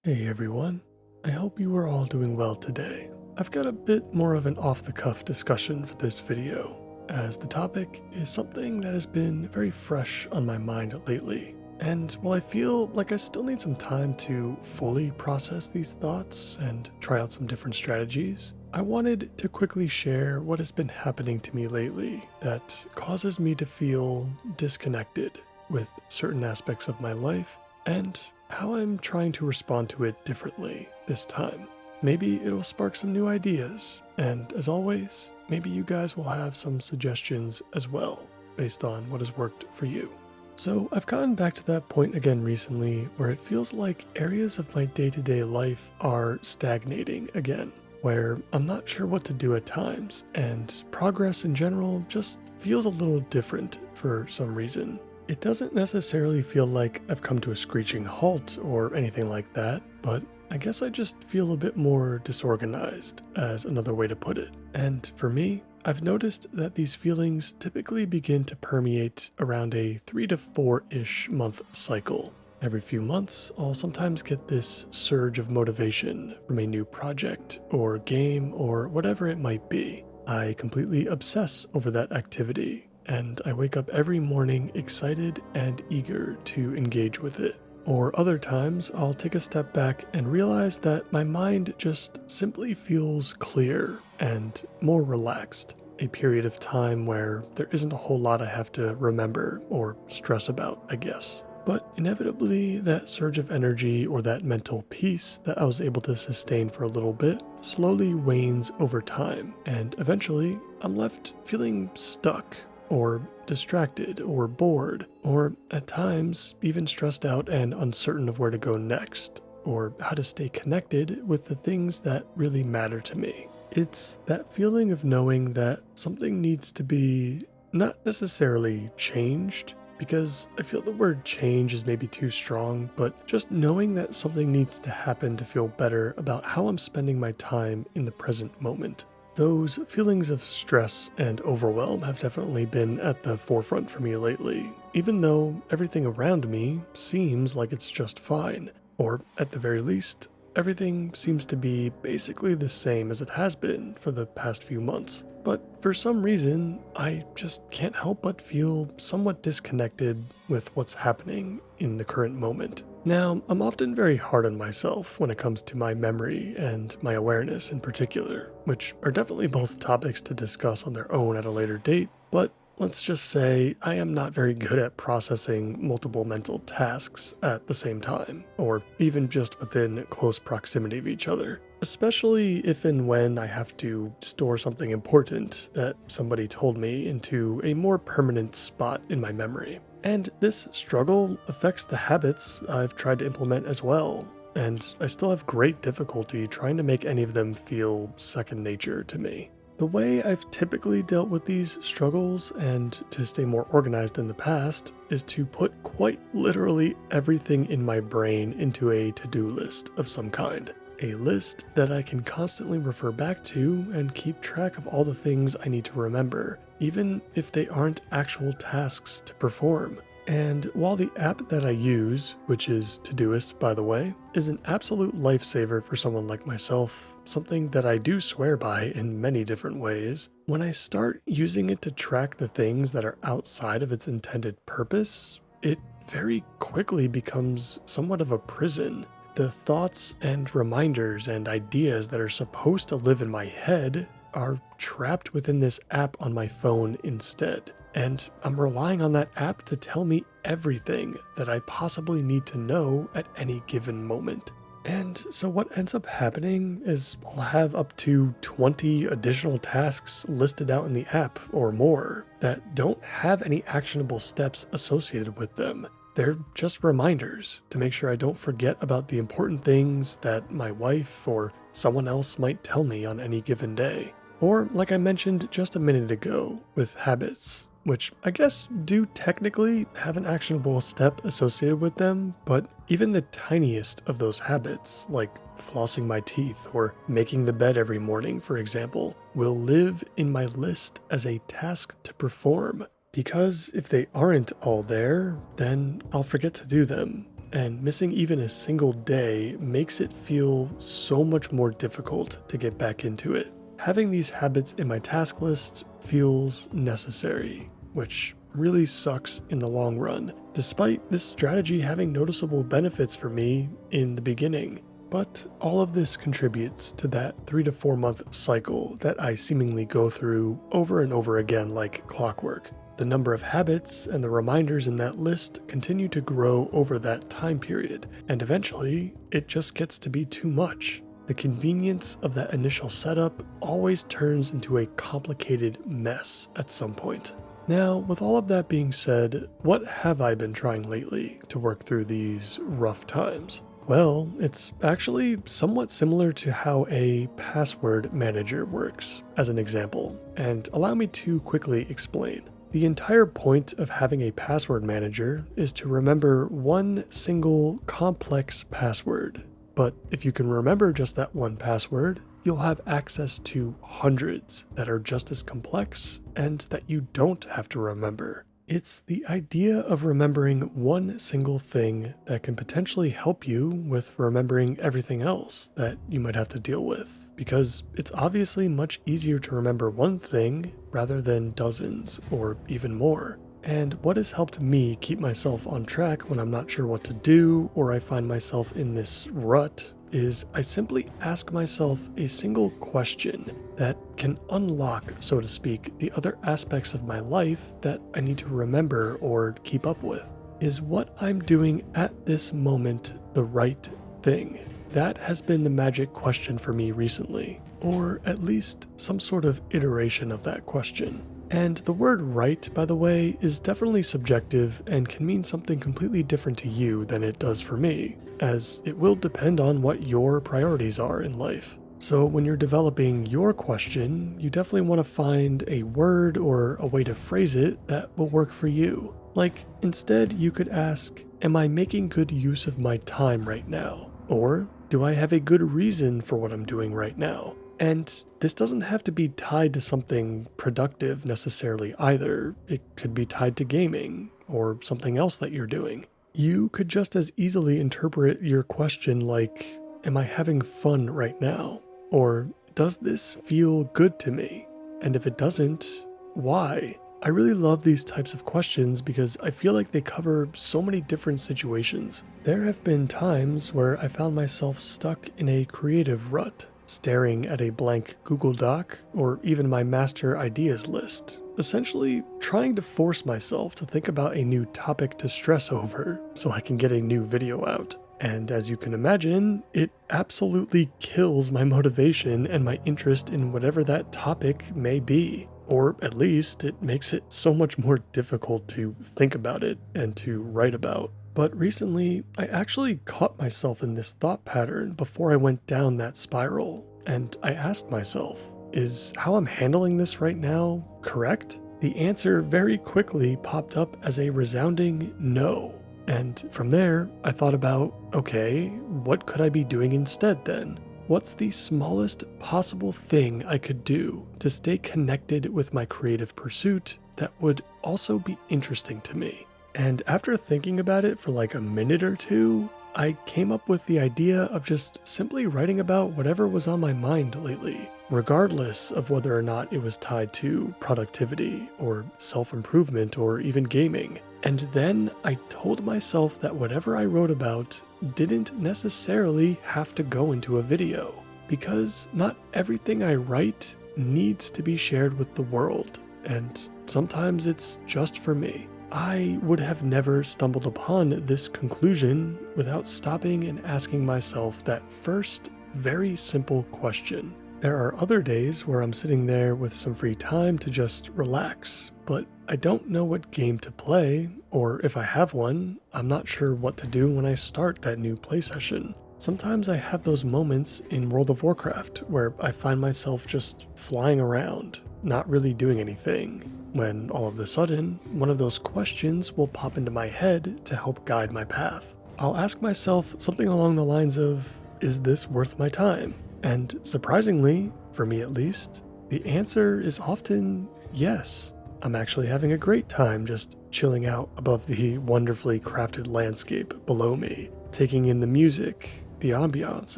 Hey everyone, I hope you are all doing well today. I've got a bit more of an off-the-cuff discussion for this video, as the topic is something that has been very fresh on my mind lately. And while I feel like I still need some time to fully process these thoughts and try out some different strategies, I wanted to quickly share what has been happening to me lately that causes me to feel disconnected with certain aspects of my life and how I'm trying to respond to it differently this time. Maybe it'll spark some new ideas, and as always, maybe you guys will have some suggestions as well, based on what has worked for you. So I've gotten back to that point again recently where it feels like areas of my day-to-day life are stagnating again, where I'm not sure what to do at times, and progress in general just feels a little different for some reason. It doesn't necessarily feel like I've come to a screeching halt or anything like that, but I guess I just feel a bit more disorganized, as another way to put it. And for me, I've noticed that these feelings typically begin to permeate around a 3 to 4-ish month cycle. Every few months, I'll sometimes get this surge of motivation from a new project or game or whatever it might be. I completely obsess over that activity, and I wake up every morning excited and eager to engage with it. Or other times, I'll take a step back and realize that my mind just simply feels clear and more relaxed. A period of time where there isn't a whole lot I have to remember or stress about, I guess. But inevitably, that surge of energy or that mental peace that I was able to sustain for a little bit slowly wanes over time, and eventually, I'm left feeling stuck or distracted, or bored, or at times even stressed out and uncertain of where to go next, or how to stay connected with the things that really matter to me. It's that feeling of knowing that something needs to be not necessarily changed, because I feel the word change is maybe too strong, but just knowing that something needs to happen to feel better about how I'm spending my time in the present moment. Those feelings of stress and overwhelm have definitely been at the forefront for me lately, even though everything around me seems like it's just fine, or at the very least, everything seems to be basically the same as it has been for the past few months. But for some reason, I just can't help but feel somewhat disconnected with what's happening in the current moment. Now, I'm often very hard on myself when it comes to my memory and my awareness in particular, which are definitely both topics to discuss on their own at a later date, but let's just say I am not very good at processing multiple mental tasks at the same time, or even just within close proximity of each other, especially if and when I have to store something important that somebody told me into a more permanent spot in my memory. And this struggle affects the habits I've tried to implement as well, and I still have great difficulty trying to make any of them feel second nature to me. The way I've typically dealt with these struggles and to stay more organized in the past is to put quite literally everything in my brain into a to-do list of some kind. A list that I can constantly refer back to and keep track of all the things I need to remember, even if they aren't actual tasks to perform. And while the app that I use, which is Todoist by the way, is an absolute lifesaver for someone like myself, something that I do swear by in many different ways, when I start using it to track the things that are outside of its intended purpose, it very quickly becomes somewhat of a prison. The thoughts and reminders and ideas that are supposed to live in my head are trapped within this app on my phone instead. And I'm relying on that app to tell me everything that I possibly need to know at any given moment. And so what ends up happening is I'll have up to 20 additional tasks listed out in the app or more that don't have any actionable steps associated with them. They're just reminders to make sure I don't forget about the important things that my wife or someone else might tell me on any given day. Or, like I mentioned just a minute ago, with habits, which I guess do technically have an actionable step associated with them, but even the tiniest of those habits, like flossing my teeth or making the bed every morning, for example, will live in my list as a task to perform. Because if they aren't all there, then I'll forget to do them. and missing even a single day makes it feel so much more difficult to get back into it. Having these habits in my task list feels necessary, which really sucks in the long run, despite this strategy having noticeable benefits for me in the beginning. But all of this contributes to that 3 to 4 month cycle that I seemingly go through over and over again like clockwork. The number of habits and the reminders in that list continue to grow over that time period, and eventually it just gets to be too much. The convenience of that initial setup always turns into a complicated mess at some point. Now, with all of that being said, what have I been trying lately to work through these rough times? Well, it's actually somewhat similar to how a password manager works, as an example, and allow me to quickly explain. The entire point of having a password manager is to remember one single complex password. But if you can remember just that one password, you'll have access to hundreds that are just as complex and that you don't have to remember. It's the idea of remembering one single thing that can potentially help you with remembering everything else that you might have to deal with, because it's obviously much easier to remember one thing rather than dozens or even more. And what has helped me keep myself on track when I'm not sure what to do or I find myself in this rut is I simply ask myself a single question that can unlock, so to speak, the other aspects of my life that I need to remember or keep up with. Is what I'm doing at this moment the right thing? That has been the magic question for me recently, or at least some sort of iteration of that question. And the word right, by the way, is definitely subjective and can mean something completely different to you than it does for me, as it will depend on what your priorities are in life. So when you're developing your question, you definitely want to find a word or a way to phrase it that will work for you. Like, instead you could ask, am I making good use of my time right now? Or, do I have a good reason for what I'm doing right now? And this doesn't have to be tied to something productive necessarily either. It could be tied to gaming or something else that you're doing. You could just as easily interpret your question like, am I having fun right now? Or does this feel good to me? And if it doesn't, why? I really love these types of questions because I feel like they cover so many different situations. There have been times where I found myself stuck in a creative rut, staring at a blank Google Doc or even my master ideas list, essentially trying to force myself to think about a new topic to stress over so I can get a new video out. And as you can imagine, it absolutely kills my motivation and my interest in whatever that topic may be. Or at least it makes it so much more difficult to think about it and to write about. But recently, I actually caught myself in this thought pattern before I went down that spiral, and I asked myself, is how I'm handling this right now correct? The answer very quickly popped up as a resounding no. And from there, I thought about, okay, what could I be doing instead then? What's the smallest possible thing I could do to stay connected with my creative pursuit that would also be interesting to me? And after thinking about it for like a minute or two, I came up with the idea of just simply writing about whatever was on my mind lately, regardless of whether or not it was tied to productivity or self-improvement or even gaming. And then I told myself that whatever I wrote about didn't necessarily have to go into a video, because not everything I write needs to be shared with the world, and sometimes it's just for me. I would have never stumbled upon this conclusion without stopping and asking myself that first, very simple question. There are other days where I'm sitting there with some free time to just relax, but I don't know what game to play, or if I have one, I'm not sure what to do when I start that new play session. Sometimes I have those moments in World of Warcraft where I find myself just flying around, not really doing anything, when all of a sudden, one of those questions will pop into my head to help guide my path. I'll ask myself something along the lines of, is this worth my time? And surprisingly, for me at least, the answer is often yes. I'm actually having a great time just chilling out above the wonderfully crafted landscape below me, taking in the music, the ambiance,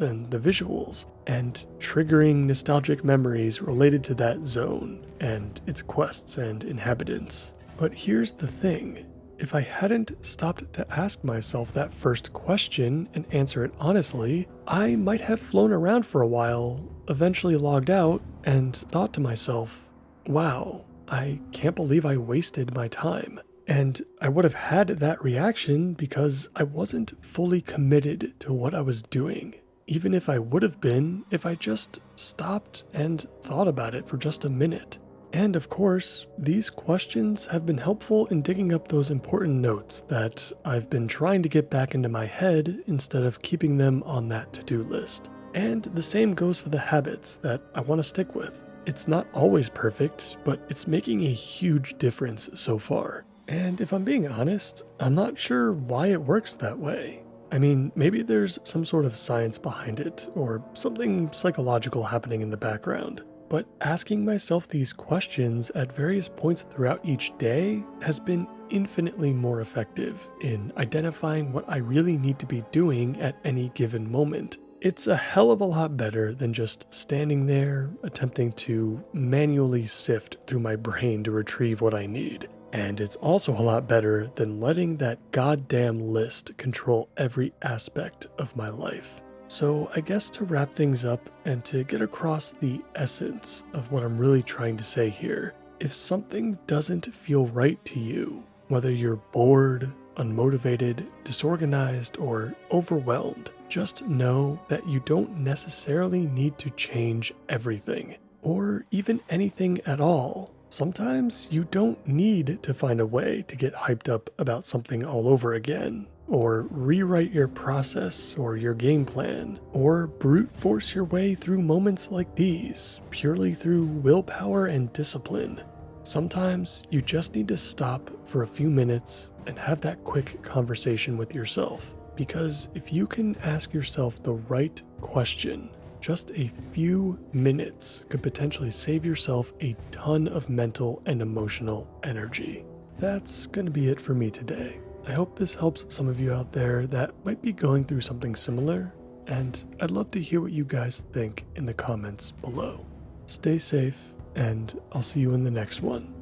and the visuals, and triggering nostalgic memories related to that zone and its quests and inhabitants. But here's the thing. If I hadn't stopped to ask myself that first question and answer it honestly, I might have flown around for a while, eventually logged out, and thought to myself, wow, I can't believe I wasted my time. And I would have had that reaction because I wasn't fully committed to what I was doing, even if I would have been if I just stopped and thought about it for just a minute. And of course, these questions have been helpful in digging up those important notes that I've been trying to get back into my head instead of keeping them on that to-do list. And the same goes for the habits that I want to stick with. It's not always perfect, but it's making a huge difference so far. And if I'm being honest, I'm not sure why it works that way. I mean, maybe there's some sort of science behind it, or something psychological happening in the background. But asking myself these questions at various points throughout each day has been infinitely more effective in identifying what I really need to be doing at any given moment. It's a hell of a lot better than just standing there attempting to manually sift through my brain to retrieve what I need. And it's also a lot better than letting that goddamn list control every aspect of my life. So I guess to wrap things up and to get across the essence of what I'm really trying to say here, if something doesn't feel right to you, whether you're bored, unmotivated, disorganized, or overwhelmed, just know that you don't necessarily need to change everything, or even anything at all. Sometimes you don't need to find a way to get hyped up about something all over again, or rewrite your process or your game plan, or brute force your way through moments like these, purely through willpower and discipline. Sometimes you just need to stop for a few minutes and have that quick conversation with yourself. Because if you can ask yourself the right question, just a few minutes could potentially save yourself a ton of mental and emotional energy. That's going to be it for me today. I hope this helps some of you out there that might be going through something similar, and I'd love to hear what you guys think in the comments below. Stay safe, and I'll see you in the next one.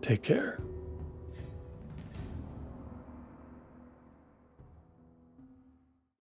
Take care.